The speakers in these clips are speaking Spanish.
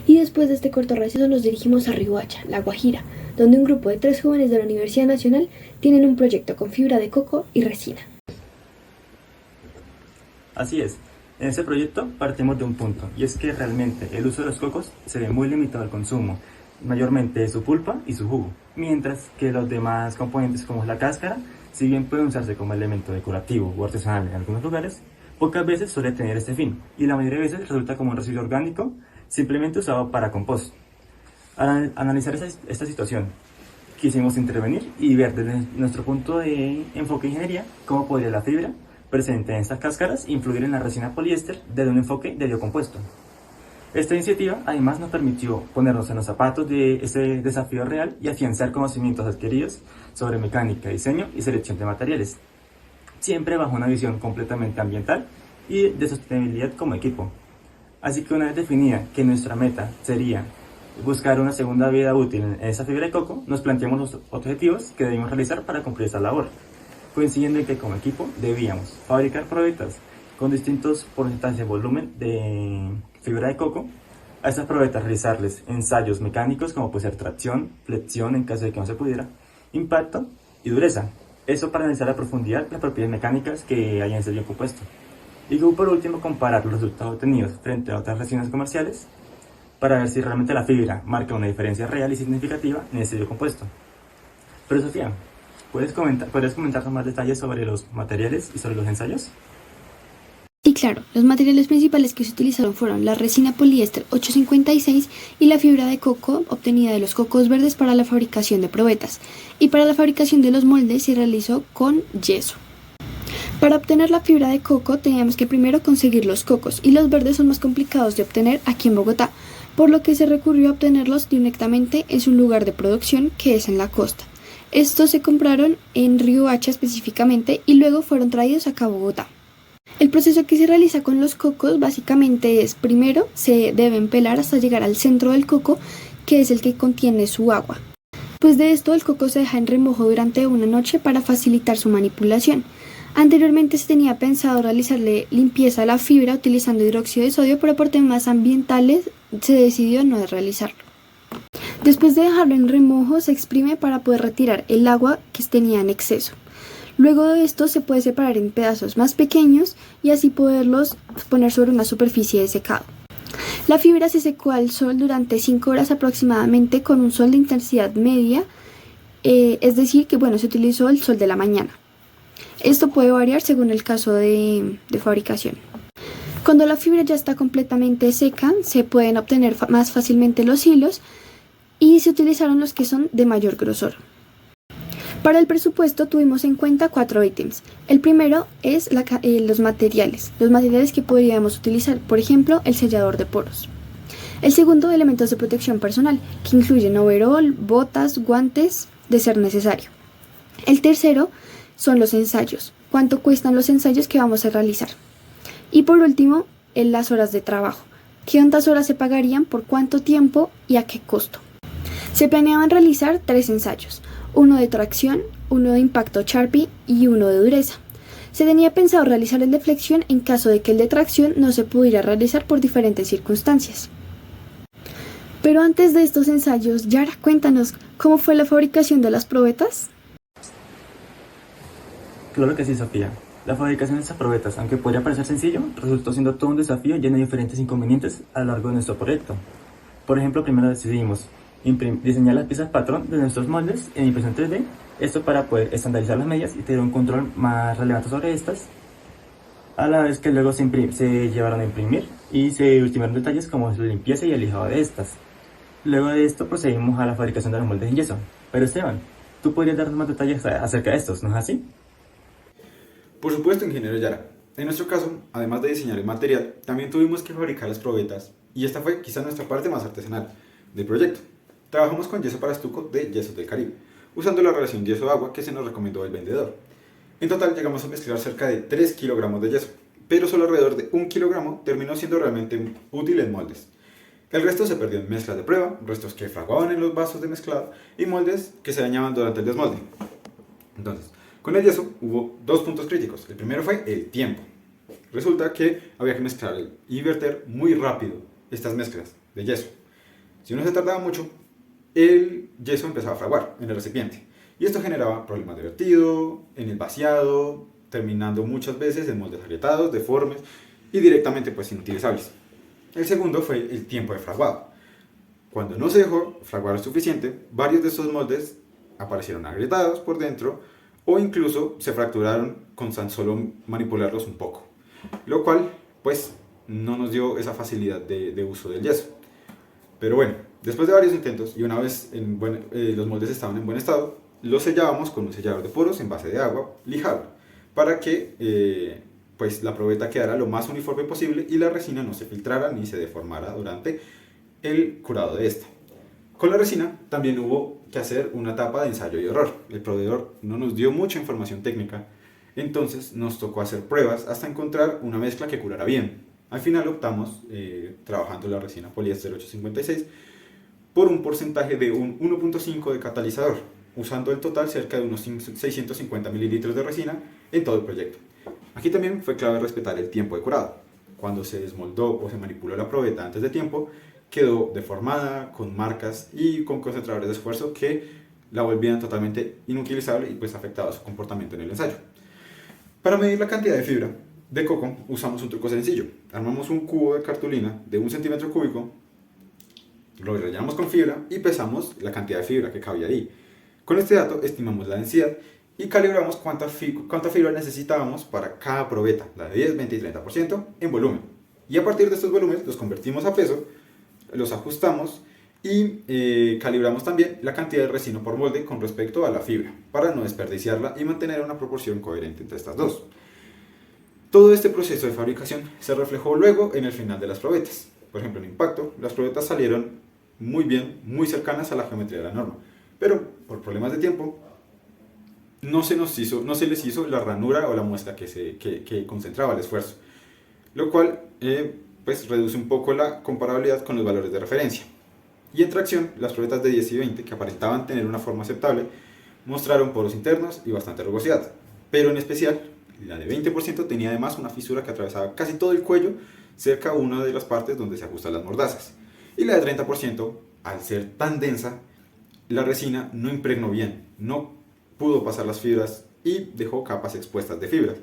Y después de este corto receso nos dirigimos a Riohacha, La Guajira, donde un grupo de 3 jóvenes de la Universidad Nacional tienen un proyecto con fibra de coco y resina. Así es, en este proyecto partimos de un punto, y es que realmente el uso de los cocos se ve muy limitado al consumo, mayormente de su pulpa y su jugo, mientras que los demás componentes como la cáscara, si bien pueden usarse como elemento decorativo o artesanal en algunos lugares, pocas veces suele tener este fin, y la mayoría de veces resulta como un residuo orgánico simplemente usado para compost. Al analizar esta situación, quisimos intervenir y ver desde nuestro punto de enfoque de ingeniería cómo podría la fibra presente en estas cáscaras influir en la resina poliéster desde un enfoque de biocompuesto. Esta iniciativa además nos permitió ponernos en los zapatos de ese desafío real y afianzar conocimientos adquiridos sobre mecánica, diseño y selección de materiales, siempre bajo una visión completamente ambiental y de sostenibilidad como equipo. Así que una vez definida que nuestra meta sería buscar una segunda vida útil en esa fibra de coco, nos planteamos los objetivos que debimos realizar para cumplir esa labor, coincidiendo en que como equipo debíamos fabricar probetas con distintos porcentajes de volumen de fibra de coco. A estas probetas realizarles ensayos mecánicos como puede ser tracción, flexión en caso de que no se pudiera, impacto y dureza. Eso para analizar a profundidad las propiedades mecánicas que hay en ese biocompuesto. Y por último comparar los resultados obtenidos frente a otras resinas comerciales para ver si realmente la fibra marca una diferencia real y significativa en ese biocompuesto. Pero Sofía, ¿podrías comentarnos más detalles sobre los materiales y sobre los ensayos? Sí, claro, los materiales principales que se utilizaron fueron la resina poliéster 856 y la fibra de coco obtenida de los cocos verdes para la fabricación de probetas, y para la fabricación de los moldes se realizó con yeso. Para obtener la fibra de coco teníamos que primero conseguir los cocos, y los verdes son más complicados de obtener aquí en Bogotá, por lo que se recurrió a obtenerlos directamente en su lugar de producción, que es en la costa. Estos se compraron en Riohacha específicamente y luego fueron traídos acá a Bogotá. El proceso que se realiza con los cocos básicamente es: primero se deben pelar hasta llegar al centro del coco, que es el que contiene su agua. Después de esto, el coco se deja en remojo durante una noche para facilitar su manipulación. Anteriormente se tenía pensado realizarle limpieza a la fibra utilizando hidróxido de sodio, pero por temas ambientales se decidió no realizarlo. Después de dejarlo en remojo, se exprime para poder retirar el agua que tenía en exceso. Luego de esto se puede separar en pedazos más pequeños y así poderlos poner sobre una superficie de secado. La fibra se secó al sol durante 5 horas aproximadamente con un sol de intensidad media, es decir que se utilizó el sol de la mañana. Esto puede variar según el caso de fabricación. Cuando la fibra ya está completamente seca, se pueden obtener más fácilmente los hilos y se utilizaron los que son de mayor grosor. Para el presupuesto tuvimos en cuenta 4 ítems. El primero es los materiales que podríamos utilizar, por ejemplo, el sellador de poros. El segundo, elementos de protección personal, que incluyen overol, botas, guantes, de ser necesario. El tercero son los ensayos, cuánto cuestan los ensayos que vamos a realizar. Y por último, las horas de trabajo, cuántas horas se pagarían, por cuánto tiempo y a qué costo. Se planeaban realizar 3 ensayos, uno de tracción, uno de impacto Sharpie y uno de dureza. Se tenía pensado realizar el de flexión en caso de que el de tracción no se pudiera realizar por diferentes circunstancias. Pero antes de estos ensayos, Yara, cuéntanos, ¿cómo fue la fabricación de las probetas? Claro que sí, Sofía. La fabricación de estas probetas, aunque podría parecer sencillo, resultó siendo todo un desafío lleno de diferentes inconvenientes a lo largo de nuestro proyecto. Por ejemplo, primero decidimos diseñar las piezas patrón de nuestros moldes en impresión 3D, esto para poder estandarizar las medidas y tener un control más relevante sobre estas, a la vez que luego se llevaron a imprimir y se ultimaron detalles como la limpieza y el lijado de estas. Luego de esto procedimos a la fabricación de los moldes en yeso. Pero Esteban, ¿tú podrías darnos más detalles acerca de estos, no es así? Por supuesto, ingeniero Yara. En nuestro caso, además de diseñar el material, también tuvimos que fabricar las probetas, y esta fue quizás nuestra parte más artesanal del proyecto. Trabajamos con yeso para estuco de Yesos del Caribe, usando la relación yeso-agua que se nos recomendó el vendedor. En total llegamos a mezclar cerca de 3 kilogramos de yeso, pero solo alrededor de 1 kilogramo terminó siendo realmente útil en moldes. El resto se perdió en mezclas de prueba, restos que fraguaban en los vasos de mezclado y moldes que se dañaban durante el desmolde. Entonces, con el yeso hubo 2 puntos críticos. El primero fue el tiempo. Resulta que había que mezclar y verter muy rápido estas mezclas de yeso. Si uno se tardaba mucho, el yeso empezaba a fraguar en el recipiente. Y esto generaba problemas de vertido, en el vaciado, terminando muchas veces en moldes agrietados, deformes y directamente pues inutilizables. El segundo fue el tiempo de fraguado. Cuando no se dejó fraguar lo suficiente, varios de estos moldes aparecieron agrietados por dentro o incluso se fracturaron con tan solo manipularlos un poco, lo cual pues no nos dio esa facilidad de uso del yeso. Pero bueno, después de varios intentos y una vez los moldes estaban en buen estado, los sellábamos con un sellador de poros en base de agua lijado para que pues la probeta quedara lo más uniforme posible y la resina no se filtrara ni se deformara durante el curado de esta. Con la resina también hubo que hacer una etapa de ensayo y error. El proveedor no nos dio mucha información técnica, entonces nos tocó hacer pruebas hasta encontrar una mezcla que curara bien. Al final optamos, trabajando la resina poliéster 856, por un porcentaje de un 1.5 de catalizador, usando en total cerca de unos 650 mililitros de resina en todo el proyecto. Aquí también fue clave respetar el tiempo de curado. Cuando se desmoldó o se manipuló la probeta antes de tiempo, quedó deformada, con marcas y con concentradores de esfuerzo que la volvían totalmente inutilizable y pues afectaba su comportamiento en el ensayo. Para medir la cantidad de fibra de coco usamos un truco sencillo. Armamos un cubo de cartulina de 1 centímetro cúbico, lo rellenamos con fibra y pesamos la cantidad de fibra que cabía ahí. Con este dato estimamos la densidad y calibramos cuánta fibra necesitábamos para cada probeta, la de 10, 20 y 30% en volumen. Y a partir de estos volúmenes los convertimos a peso, los ajustamos y calibramos también la cantidad de resina por molde con respecto a la fibra, para no desperdiciarla y mantener una proporción coherente entre estas dos. Todo este proceso de fabricación se reflejó luego en el final de las probetas. Por ejemplo, en impacto, las probetas salieron muy bien, muy cercanas a la geometría de la norma, pero por problemas de tiempo no se les hizo la ranura o la muesca que concentraba el esfuerzo, lo cual pues reduce un poco la comparabilidad con los valores de referencia. Y en tracción, las probetas de 10 y 20, que aparentaban tener una forma aceptable, mostraron poros internos y bastante rugosidad, pero en especial la de 20% tenía además una fisura que atravesaba casi todo el cuello, cerca de una de las partes donde se ajustan las mordazas. Y la de 30%, al ser tan densa, la resina no impregnó bien, no pudo pasar las fibras y dejó capas expuestas de fibras.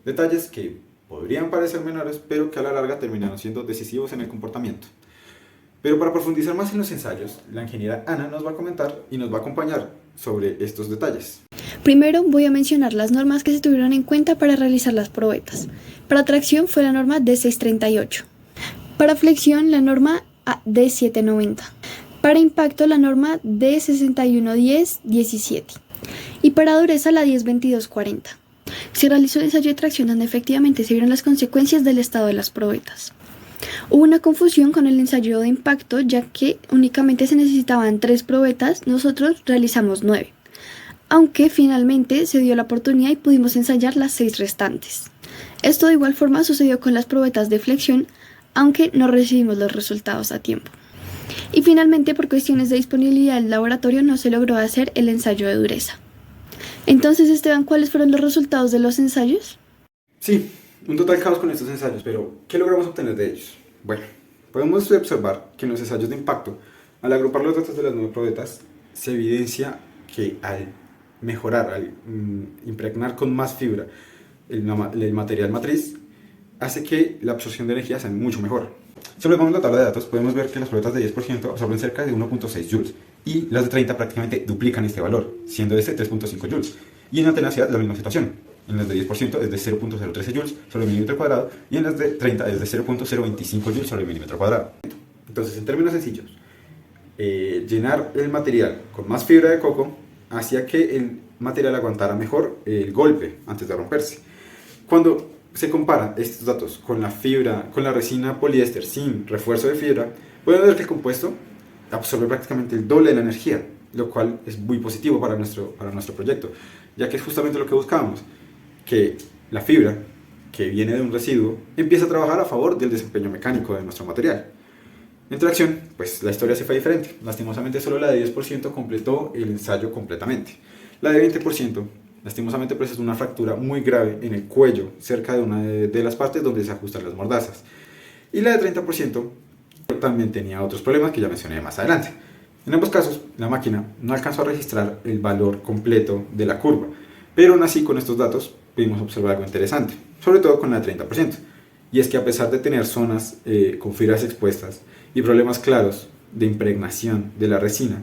Detalles que podrían parecer menores, pero que a la larga terminaron siendo decisivos en el comportamiento. Pero para profundizar más en los ensayos, la ingeniera Ana nos va a comentar y nos va a acompañar sobre estos detalles. Primero voy a mencionar las normas que se tuvieron en cuenta para realizar las probetas. Para tracción fue la norma D638. Para flexión la norma D790. Para impacto la norma D6110-17. Y para dureza la 102240. Se realizó el ensayo de tracción donde efectivamente se vieron las consecuencias del estado de las probetas. Hubo una confusión con el ensayo de impacto, ya que únicamente se necesitaban 3 probetas, nosotros realizamos 9. Aunque finalmente se dio la oportunidad y pudimos ensayar las 6 restantes. Esto de igual forma sucedió con las probetas de flexión, aunque no recibimos los resultados a tiempo. Y finalmente, por cuestiones de disponibilidad del laboratorio, no se logró hacer el ensayo de dureza. Entonces, Esteban, ¿cuáles fueron los resultados de los ensayos? Sí, un total caos con estos ensayos, pero ¿qué logramos obtener de ellos? Bueno, podemos observar que en los ensayos de impacto, al agrupar los datos de las 9 probetas, se evidencia que al mejorar, al impregnar con más fibra el material matriz, hace que la absorción de energía sea mucho mejor. Si observamos la tabla de datos, podemos ver que las probetas de 10% absorben cerca de 1.6 joules y las de 30 prácticamente duplican este valor, siendo este 3.5 joules. Y en la tenacidad la misma situación. En las de 10% es de 0.013 joules sobre milímetro cuadrado y en las de 30 es de 0.025 joules sobre milímetro cuadrado. Entonces, en términos sencillos, llenar el material con más fibra de coco hacía que el material aguantara mejor el golpe antes de romperse. Cuando se compara estos datos con la resina poliéster sin refuerzo de fibra, podemos ver que el compuesto absorbe prácticamente el doble de la energía, lo cual es muy positivo para nuestro proyecto, ya que es justamente lo que buscábamos, que la fibra que viene de un residuo empiece a trabajar a favor del desempeño mecánico de nuestro material. En tracción, pues la historia se fue diferente. Lastimosamente solo la de 10% completó el ensayo completamente. La de 20%, lastimosamente, presentó una fractura muy grave en el cuello, cerca de una de las partes donde se ajustan las mordazas. Y la de 30% también tenía otros problemas que ya mencioné más adelante. En ambos casos, la máquina no alcanzó a registrar el valor completo de la curva, pero aún así con estos datos pudimos observar algo interesante, sobre todo con la de 30%, y es que a pesar de tener zonas con fibras expuestas y problemas claros de impregnación de la resina,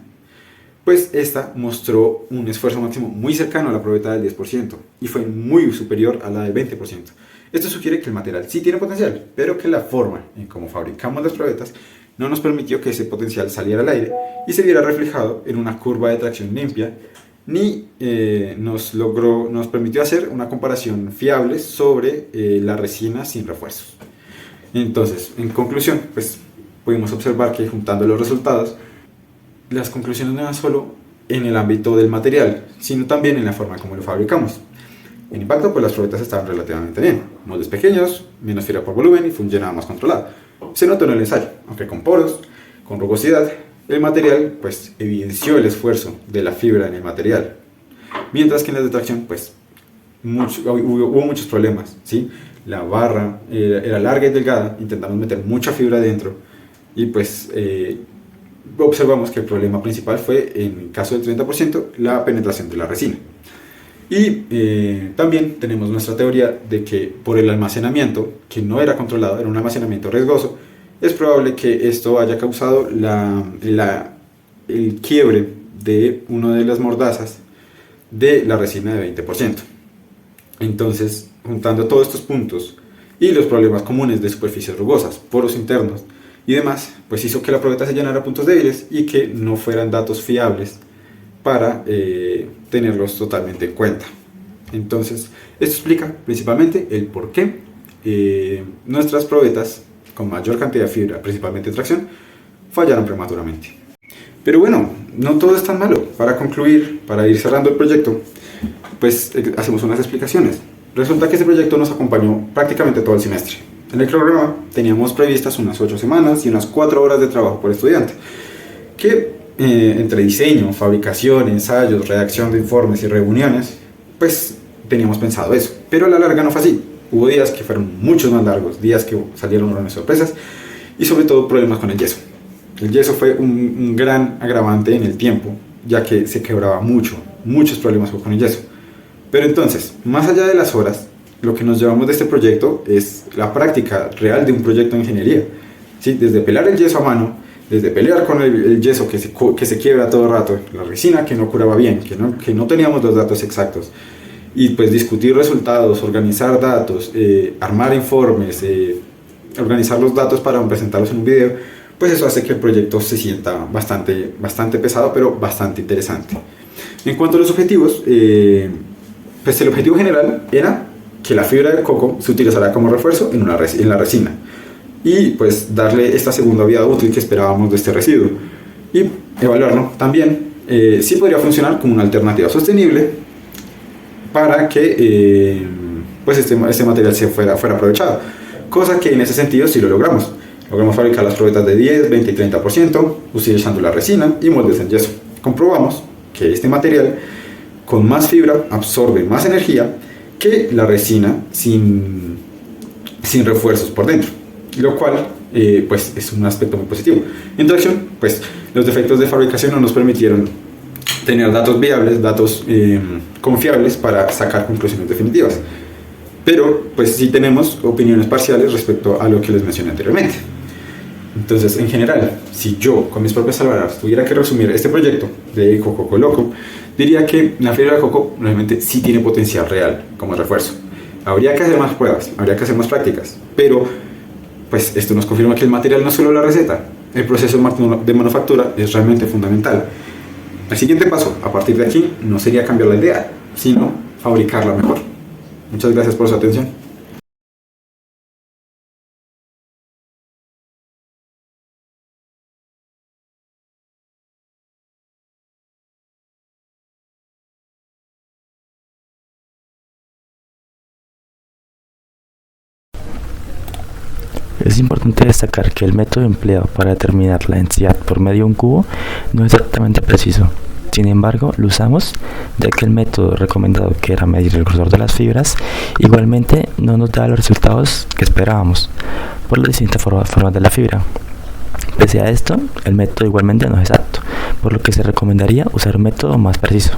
pues esta mostró un esfuerzo máximo muy cercano a la probeta del 10% y fue muy superior a la del 20%. Esto sugiere que el material sí tiene potencial, pero que la forma en cómo fabricamos las probetas no nos permitió que ese potencial saliera al aire y se viera reflejado en una curva de tracción limpia, ni nos permitió hacer una comparación fiable sobre la resina sin refuerzos. Entonces, en conclusión, pues pudimos observar que juntando los resultados, las conclusiones no eran solo en el ámbito del material, sino también en la forma como lo fabricamos. En impacto, pues las probetas estaban relativamente bien, moldes pequeños, menos fibra por volumen y funcionaba más controlado. Se notó en el ensayo, aunque con poros, con rugosidad, el material pues evidenció el esfuerzo de la fibra en el material, mientras que en la de tracción pues hubo muchos problemas, ¿sí? La barra era larga y delgada, intentamos meter mucha fibra adentro y pues observamos que el problema principal fue, en el caso del 30%, la penetración de la resina. Y también tenemos nuestra teoría de que por el almacenamiento, que no era controlado, era un almacenamiento riesgoso, es probable que esto haya causado el quiebre de una de las mordazas de la resina de 20%. Entonces, juntando todos estos puntos y los problemas comunes de superficies rugosas, poros internos y demás, pues hizo que la probeta se llenara a puntos débiles y que no fueran datos fiables para tenerlos totalmente en cuenta. Entonces, esto explica principalmente el por qué nuestras probetas con mayor cantidad de fibra, principalmente tracción, fallaron prematuramente. Pero bueno, no todo es tan malo. Para concluir, para ir cerrando el proyecto, pues hacemos unas explicaciones. Resulta que este proyecto nos acompañó prácticamente todo el semestre. En el programa teníamos previstas unas 8 semanas y unas 4 horas de trabajo por estudiante, que entre diseño, fabricación, ensayos, redacción de informes y reuniones, pues teníamos pensado eso. Pero a la larga no fue así. Hubo días que fueron muchos más largos, días que salieron grandes sorpresas y sobre todo problemas con el yeso. El yeso fue un gran agravante en el tiempo, ya que se quebraba muchos problemas con el yeso. Pero entonces, más allá de las horas, lo que nos llevamos de este proyecto es la práctica real de un proyecto de ingeniería. ¿Sí? Desde pelar el yeso a mano, desde pelear con el yeso que se quiebra todo el rato, la resina que no curaba bien, que no teníamos los datos exactos, y pues discutir resultados, organizar datos, armar informes, organizar los datos para presentarlos en un video, pues eso hace que el proyecto se sienta bastante pesado, pero bastante interesante. En cuanto a los objetivos, pues el objetivo general era que la fibra de coco se utilizara como refuerzo en la resina y pues darle esta segunda vida útil que esperábamos de este residuo y evaluarlo también si podría funcionar como una alternativa sostenible para que pues este material fuera aprovechado, cosa que en ese sentido sí lo logramos. Logramos fabricar las probetas de 10, 20 y 30% utilizando la resina y moldes en yeso. Comprobamos que este material con más fibra absorbe más energía que la resina sin refuerzos por dentro, lo cual pues es un aspecto muy positivo. En tracción, pues los defectos de fabricación no nos permitieron tener datos viables, datos confiables para sacar conclusiones definitivas, pero pues sí tenemos opiniones parciales respecto a lo que les mencioné anteriormente. Entonces, en general, si yo con mis propias palabras tuviera que resumir este proyecto de Coco Loco, diría que la fibra de coco realmente sí tiene potencial real como refuerzo. Habría que hacer más pruebas, habría que hacer más prácticas, pero pues esto nos confirma que el material no es solo la receta, el proceso de manufactura es realmente fundamental. El siguiente paso, a partir de aquí, no sería cambiar la idea, sino fabricarla mejor. Muchas gracias por su atención. Es importante destacar que el método empleado para determinar la densidad por medio de un cubo no es exactamente preciso. Sin embargo, lo usamos, ya que el método recomendado, que era medir el grosor de las fibras, igualmente no nos da los resultados que esperábamos por las distintas formas de la fibra. Pese a esto, el método igualmente no es exacto, por lo que se recomendaría usar un método más preciso.